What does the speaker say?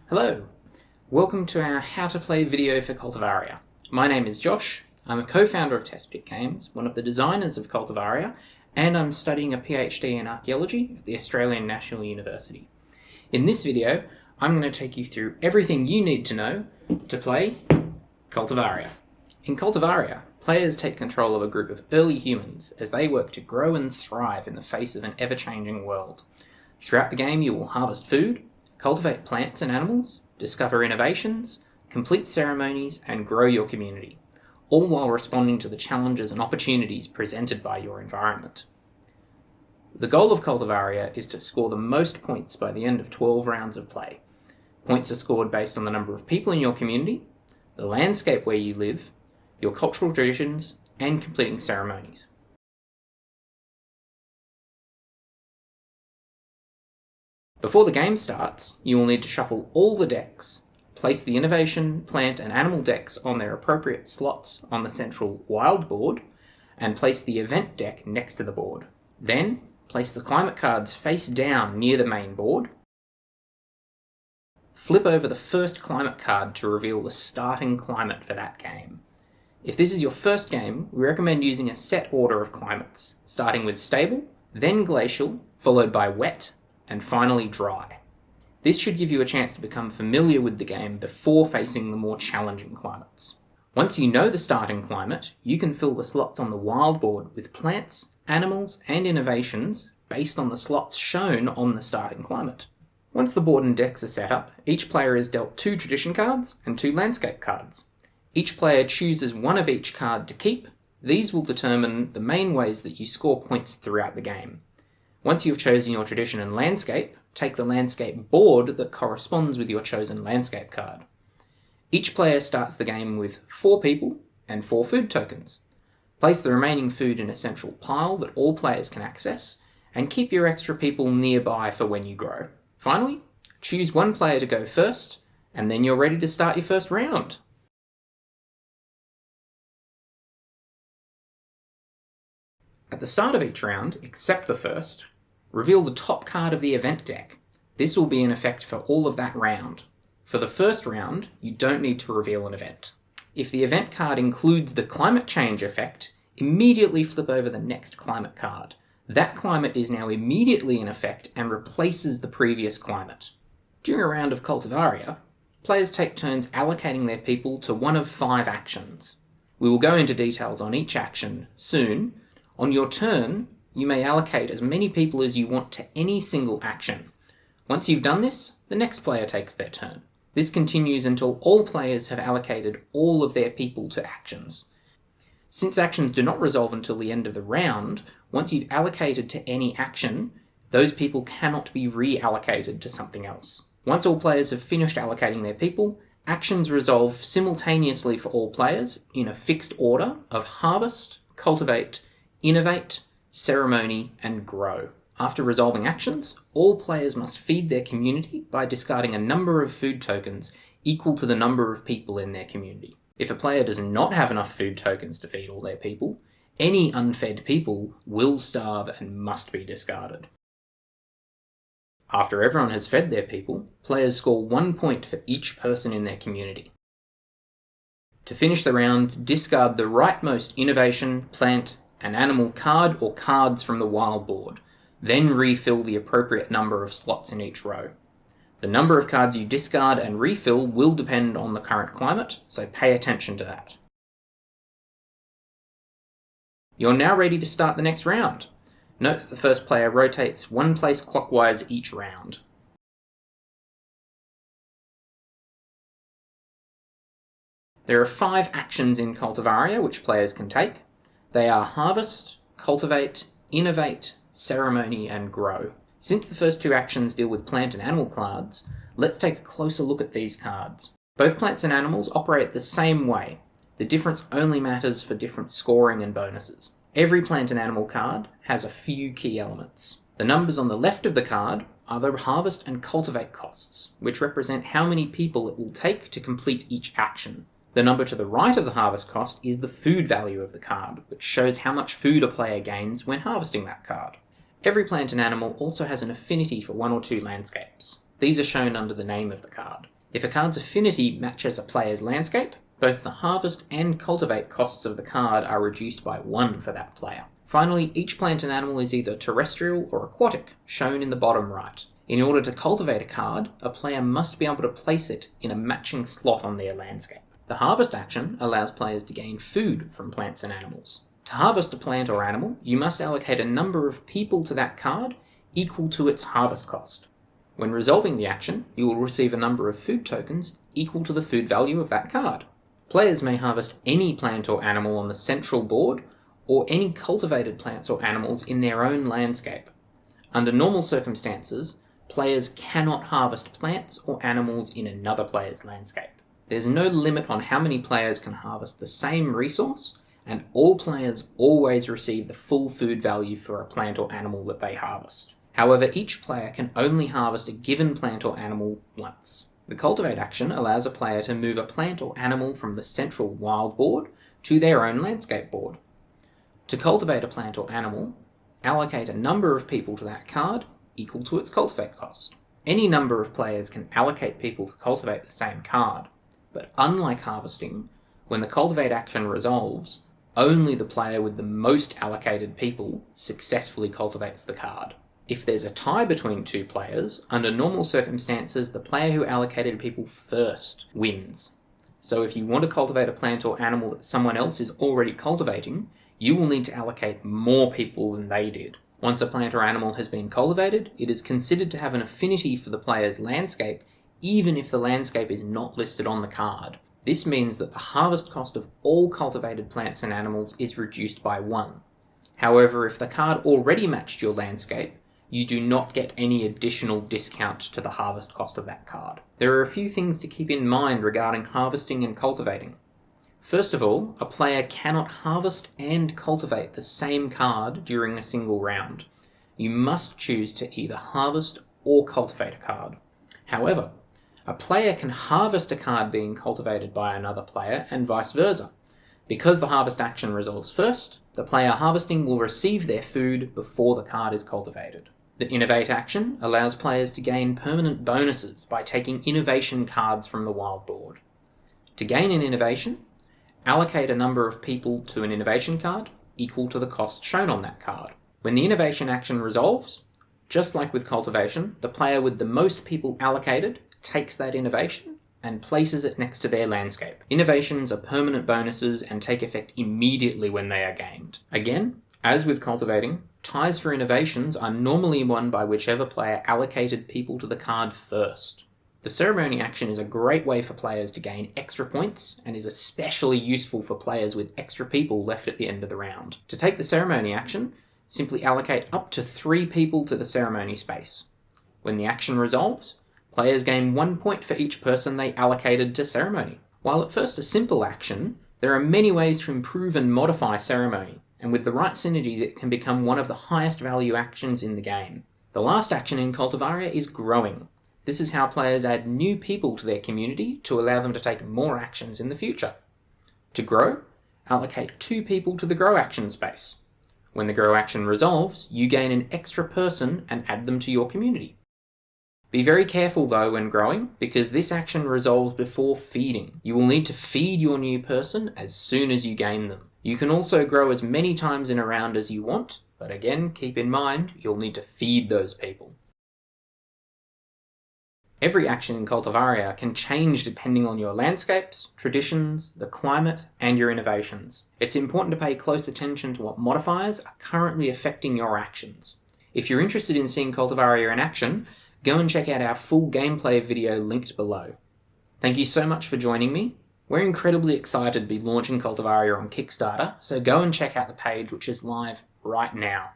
Hello, welcome to our How to Play video for Cultivaria. My name is Josh, I'm a co-founder of Testpit Games, one of the designers of Cultivaria, and I'm studying a PhD in archaeology at the Australian National University. In this video, I'm going to take you through everything you need to know to play Cultivaria. In Cultivaria, players take control of a group of early humans as they work to grow and thrive in the face of an ever-changing world. Throughout the game, you will harvest food, cultivate plants and animals, discover innovations, complete ceremonies, and grow your community, all while responding to the challenges and opportunities presented by your environment. The goal of Cultivaria is to score the most points by the end of 12 rounds of play. Points are scored based on the number of people in your community, the landscape where you live, your cultural traditions, and completing ceremonies. Before the game starts, you will need to shuffle all the decks, place the innovation, plant, and animal decks on their appropriate slots on the central wild board, and place the event deck next to the board. Then, place the climate cards face down near the main board. Flip over the first climate card to reveal the starting climate for that game. If this is your first game, we recommend using a set order of climates, starting with stable, then glacial, followed by wet, and finally dry. This should give you a chance to become familiar with the game before facing the more challenging climates. Once you know the starting climate, you can fill the slots on the wild board with plants, animals, and innovations based on the slots shown on the starting climate. Once the board and decks are set up, each player is dealt 2 tradition cards and 2 landscape cards. Each player chooses one of each card to keep. These will determine the main ways that you score points throughout the game. Once you've chosen your tradition and landscape, take the landscape board that corresponds with your chosen landscape card. Each player starts the game with 4 people and 4 food tokens. Place the remaining food in a central pile that all players can access, and keep your extra people nearby for when you grow. Finally, choose one player to go first, and then you're ready to start your first round. At the start of each round, except the first, reveal the top card of the event deck. This will be in effect for all of that round. For the first round, you don't need to reveal an event. If the event card includes the climate change effect, immediately flip over the next climate card. That climate is now immediately in effect and replaces the previous climate. During a round of Cultivaria, players take turns allocating their people to one of 5 actions. We will go into details on each action soon. On your turn, you may allocate as many people as you want to any single action. Once you've done this, the next player takes their turn. This continues until all players have allocated all of their people to actions. Since actions do not resolve until the end of the round, once you've allocated to any action, those people cannot be reallocated to something else. Once all players have finished allocating their people, actions resolve simultaneously for all players in a fixed order of harvest, cultivate, innovate, ceremony, and grow. After resolving actions, all players must feed their community by discarding a number of food tokens equal to the number of people in their community. If a player does not have enough food tokens to feed all their people, any unfed people will starve and must be discarded. After everyone has fed their people, players score 1 point for each person in their community. To finish the round, discard the rightmost innovation, plant, an animal card or cards from the wild board. Then refill the appropriate number of slots in each row. The number of cards you discard and refill will depend on the current climate, so pay attention to that. You're now ready to start the next round. Note that the first player rotates 1 place clockwise each round. There are 5 actions in Cultivaria which players can take. They are harvest, cultivate, innovate, ceremony, and grow. Since the first 2 actions deal with plant and animal cards, let's take a closer look at these cards. Both plants and animals operate the same way. The difference only matters for different scoring and bonuses. Every plant and animal card has a few key elements. The numbers on the left of the card are the harvest and cultivate costs, which represent how many people it will take to complete each action. The number to the right of the harvest cost is the food value of the card, which shows how much food a player gains when harvesting that card. Every plant and animal also has an affinity for 1 or 2 landscapes. These are shown under the name of the card. If a card's affinity matches a player's landscape, both the harvest and cultivate costs of the card are reduced by 1 for that player. Finally, each plant and animal is either terrestrial or aquatic, shown in the bottom right. In order to cultivate a card, a player must be able to place it in a matching slot on their landscape. The harvest action allows players to gain food from plants and animals. To harvest a plant or animal, you must allocate a number of people to that card equal to its harvest cost. When resolving the action, you will receive a number of food tokens equal to the food value of that card. Players may harvest any plant or animal on the central board, or any cultivated plants or animals in their own landscape. Under normal circumstances, players cannot harvest plants or animals in another player's landscape. There's no limit on how many players can harvest the same resource, and all players always receive the full food value for a plant or animal that they harvest. However, each player can only harvest a given plant or animal once. The cultivate action allows a player to move a plant or animal from the central wild board to their own landscape board. To cultivate a plant or animal, allocate a number of people to that card equal to its cultivate cost. Any number of players can allocate people to cultivate the same card, but unlike harvesting, when the cultivate action resolves, only the player with the most allocated people successfully cultivates the card. If there's a tie between two players, under normal circumstances, the player who allocated people first wins. So if you want to cultivate a plant or animal that someone else is already cultivating, you will need to allocate more people than they did. Once a plant or animal has been cultivated, it is considered to have an affinity for the player's landscape, even if the landscape is not listed on the card. This means that the harvest cost of all cultivated plants and animals is reduced by 1. However, if the card already matched your landscape, you do not get any additional discount to the harvest cost of that card. There are a few things to keep in mind regarding harvesting and cultivating. First of all, a player cannot harvest and cultivate the same card during a single round. You must choose to either harvest or cultivate a card. However, a player can harvest a card being cultivated by another player and vice versa. Because the harvest action resolves first, the player harvesting will receive their food before the card is cultivated. The innovate action allows players to gain permanent bonuses by taking innovation cards from the wild board. To gain an innovation, allocate a number of people to an innovation card equal to the cost shown on that card. When the innovation action resolves, just like with cultivation, the player with the most people allocated takes that innovation and places it next to their landscape. Innovations are permanent bonuses and take effect immediately when they are gained. Again, as with cultivating, ties for innovations are normally won by whichever player allocated people to the card first. The ceremony action is a great way for players to gain extra points and is especially useful for players with extra people left at the end of the round. To take the ceremony action, simply allocate up to 3 people to the ceremony space. When the action resolves, players gain 1 point for each person they allocated to ceremony. While at first a simple action, there are many ways to improve and modify ceremony, and with the right synergies it can become one of the highest value actions in the game. The last action in Cultivaria is growing. This is how players add new people to their community to allow them to take more actions in the future. To grow, allocate 2 people to the grow action space. When the grow action resolves, you gain an extra person and add them to your community. Be very careful though when growing, because this action resolves before feeding. You will need to feed your new person as soon as you gain them. You can also grow as many times in a round as you want, but again, keep in mind, you'll need to feed those people. Every action in Cultivaria can change depending on your landscapes, traditions, the climate, and your innovations. It's important to pay close attention to what modifiers are currently affecting your actions. If you're interested in seeing Cultivaria in action, go and check out our full gameplay video linked below. Thank you so much for joining me. We're incredibly excited to be launching Cultivaria on Kickstarter, so go and check out the page which is live right now.